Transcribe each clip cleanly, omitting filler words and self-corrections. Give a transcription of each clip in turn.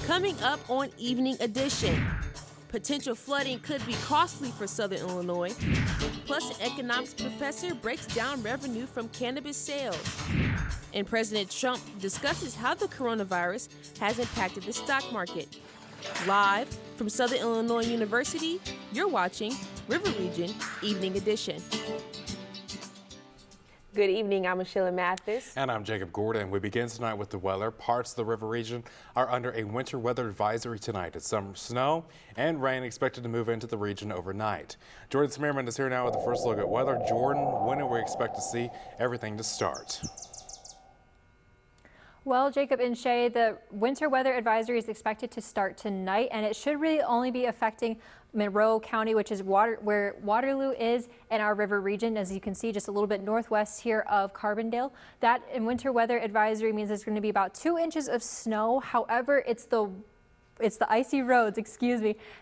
Coming up on Evening Edition, potential flooding could be costly for Southern Illinois. Plus, an economics professor breaks down revenue from cannabis sales. And President Trump discusses how the coronavirus has impacted the stock market. Live from Southern Illinois University, you're watching River Region Evening Edition. Good evening, I'm Sheila Mathis. And I'm Jacob Gordon. We begin tonight with the weather. Parts of the river region are under a winter weather advisory tonight. It's some snow and rain expected to move into the region overnight. Jordan Smearman is here now with the first look at weather. Jordan, when do we expect to see everything to start? Well, Jacob and Shay, the winter weather advisory is expected to start tonight, and it should really only be affecting Monroe County, which is where Waterloo is in our river region, as you can see, just a little bit northwest here of Carbondale. That in winter weather advisory means there's going to be about 2 inches of snow. However, it's the icy roads,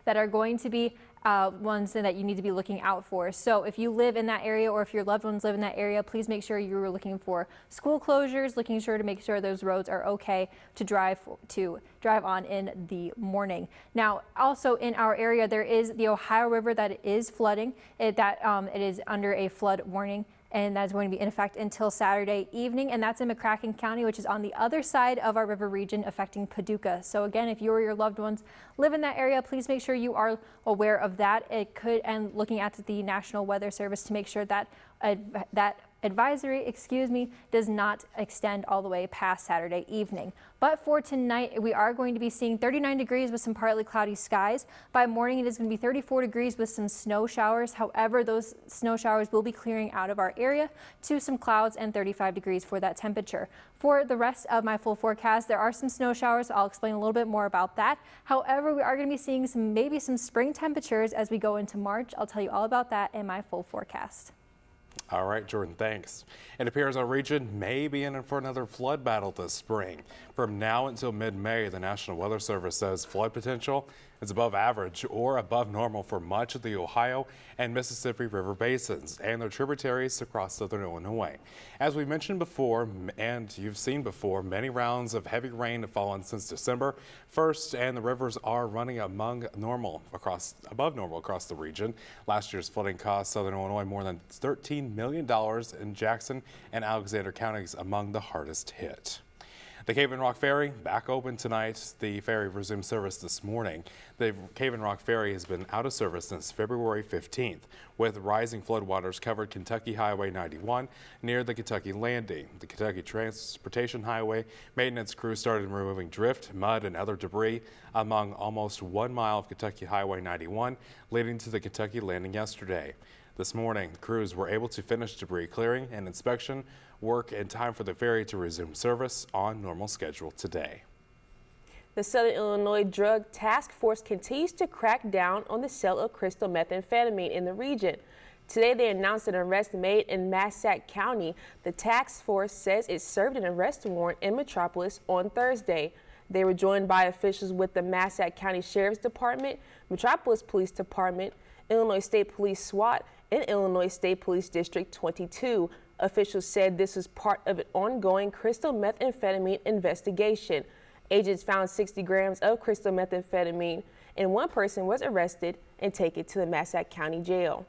that are going to be ones that you need to be looking out for. So if you live in that area or if your loved ones live in that area, please make sure you're looking for school closures, to make sure those roads are okay to drive on in the morning. Now, also in our area, there is the Ohio River that is flooding. It is under a flood warning, and that's going to be in effect until Saturday evening, and that's in McCracken County, which is on the other side of our river region, affecting Paducah. So again, if you or your loved ones live in that area, please make sure you are aware of that. And looking at the National Weather Service to make sure that that advisory, does not extend all the way past Saturday evening. But for tonight, we are going to be seeing 39 degrees with some partly cloudy skies. By morning, it is going to be 34 degrees with some snow showers. However, those snow showers will be clearing out of our area to some clouds and 35 degrees for that temperature. For the rest of my full forecast, there are some snow showers. So I'll explain a little bit more about that. However, we are going to be seeing maybe some spring temperatures as we go into March. I'll tell you all about that in my full forecast. All right, Jordan, thanks. It appears our region may be in for another flood battle this spring. From now until mid-May, the National Weather Service says flood potential is above average or above normal for much of the Ohio and Mississippi River basins and their tributaries across southern Illinois. As we mentioned before, and you've seen before, many rounds of heavy rain have fallen since December 1st, and the rivers are running above normal across the region. Last year's flooding cost southern Illinois more than $13 million in Jackson and Alexander counties, among the hardest hit. The Cave and Rock Ferry back open tonight. The ferry resumed service this morning. The Cave and Rock Ferry has been out of service since February 15th, with rising floodwaters covered Kentucky Highway 91 near the Kentucky Landing. The Kentucky Transportation Highway maintenance crew started removing drift, mud, and other debris along almost 1 mile of Kentucky Highway 91, leading to the Kentucky Landing yesterday. This morning, the crews were able to finish debris clearing and inspection work in time for the ferry to resume service on normal schedule today. The Southern Illinois Drug Task Force continues to crack down on the sale of crystal methamphetamine in the region. Today, they announced an arrest made in Massac County. The task force says it served an arrest warrant in Metropolis on Thursday. They were joined by officials with the Massac County Sheriff's Department, Metropolis Police Department, Illinois State Police SWAT, and Illinois State Police District 22. Officials said this was part of an ongoing crystal methamphetamine investigation. Agents found 60 grams of crystal methamphetamine, and one person was arrested and taken to the Massac County Jail.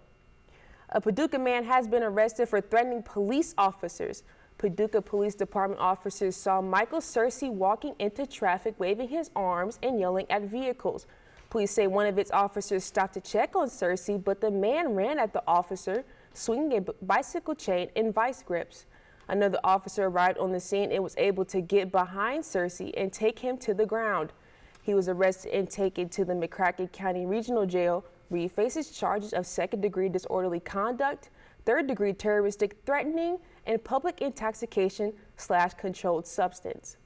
A Paducah man has been arrested for threatening police officers. Paducah Police Department officers saw Michael Searcy walking into traffic, waving his arms and yelling at vehicles. Police say one of its officers stopped to check on Searcy, but the man ran at the officer, swinging a bicycle chain and vice grips. Another officer arrived on the scene and was able to get behind Searcy and take him to the ground. He was arrested and taken to the McCracken County Regional Jail, where he faces charges of second-degree disorderly conduct, third-degree terroristic threatening, and public intoxication/controlled substance.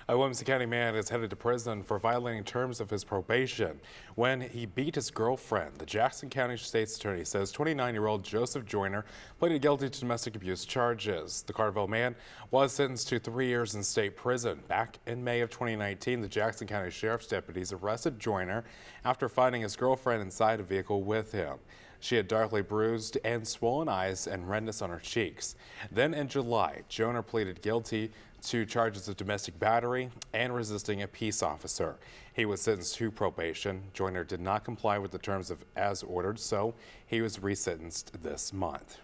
A Williamson County man is headed to prison for violating terms of his probation when he beat his girlfriend. The Jackson County State's Attorney says 29-year-old Joseph Joyner pleaded guilty to domestic abuse charges. The Carterville man was sentenced to 3 years in state prison. Back in May of 2019, the Jackson County Sheriff's deputies arrested Joyner after finding his girlfriend inside a vehicle with him. She had darkly bruised and swollen eyes and redness on her cheeks. Then in July, Joyner pleaded guilty to charges of domestic battery and resisting a peace officer. He was sentenced to probation. Joyner did not comply with the terms of as ordered, so he was resentenced this month.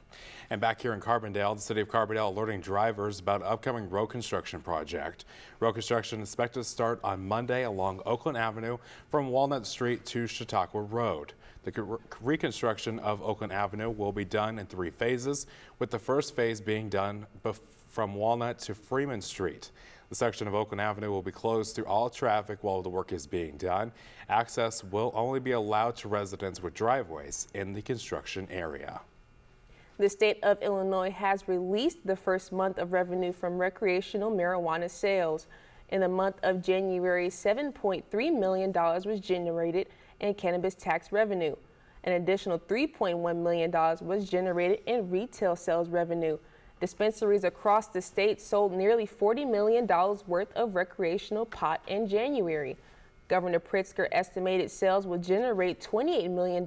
And back here in Carbondale, the city of Carbondale alerting drivers about an upcoming road construction project. Road construction is expected to start on Monday along Oakland Avenue from Walnut Street to Chautauqua Road. The reconstruction of Oakland Avenue will be done in 3 phases, with the first phase being done from Walnut to Freeman Street. The section of Oakland Avenue will be closed through all traffic while the work is being done. Access will only be allowed to residents with driveways in the construction area. The state of Illinois has released the first month of revenue from recreational marijuana sales. In the month of January, $7.3 million was generated in cannabis tax revenue. An additional $3.1 million was generated in retail sales revenue. Dispensaries across the state sold nearly $40 million worth of recreational pot in January. Governor Pritzker estimated sales will generate $28 million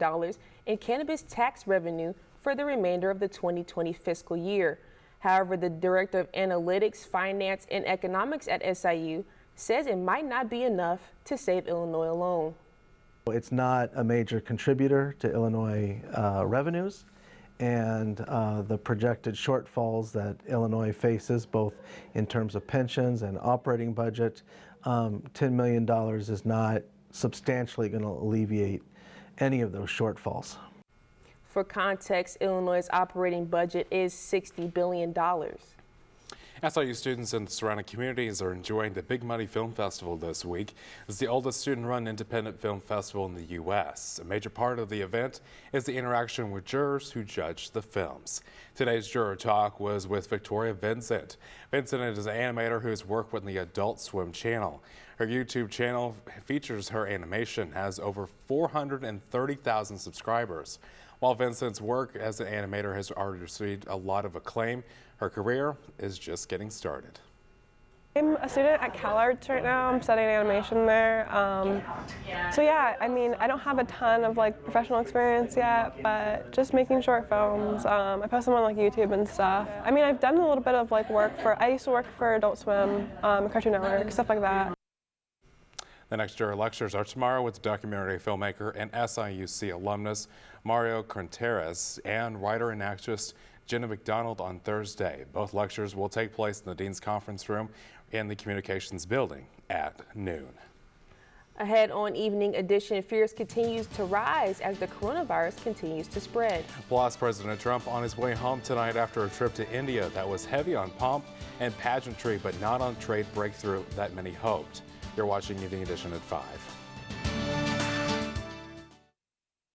in cannabis tax revenue for the remainder of the 2020 fiscal year. However, the Director of Analytics, Finance, and Economics at SIU says it might not be enough to save Illinois alone. It's not a major contributor to Illinois revenues, and the projected shortfalls that Illinois faces, both in terms of pensions and operating budget, $10 million is not substantially going to alleviate any of those shortfalls. For context, Illinois' operating budget is $60 billion. SIU students in the surrounding communities are enjoying the Big Muddy Film Festival this week. It's the oldest student-run independent film festival in the U.S. A major part of the event is the interaction with jurors who judge the films. Today's juror talk was with Victoria Vincent. Vincent is an animator who has worked with the Adult Swim channel. Her YouTube channel features her animation, has over 430,000 subscribers. While Vincent's work as an animator has already received a lot of acclaim, her career is just getting started. I'm a student at CalArts right now. I'm studying animation there. So yeah, I mean, I don't have a ton of professional experience yet, but just making short films. I post them on YouTube and stuff. I mean, I've done a little bit of I used to work for Adult Swim, Cartoon Network, stuff like that. The next juror lectures are tomorrow with documentary filmmaker and SIUC alumnus Mario Contreras and writer and actress Jenna McDonald on Thursday. Both lectures will take place in the Dean's Conference Room in the Communications Building at noon. Ahead on Evening Edition, fears continues to rise as the coronavirus continues to spread. Plus, President Trump on his way home tonight after a trip to India that was heavy on pomp and pageantry, but not on trade breakthrough that many hoped. You're watching Evening Edition at 5.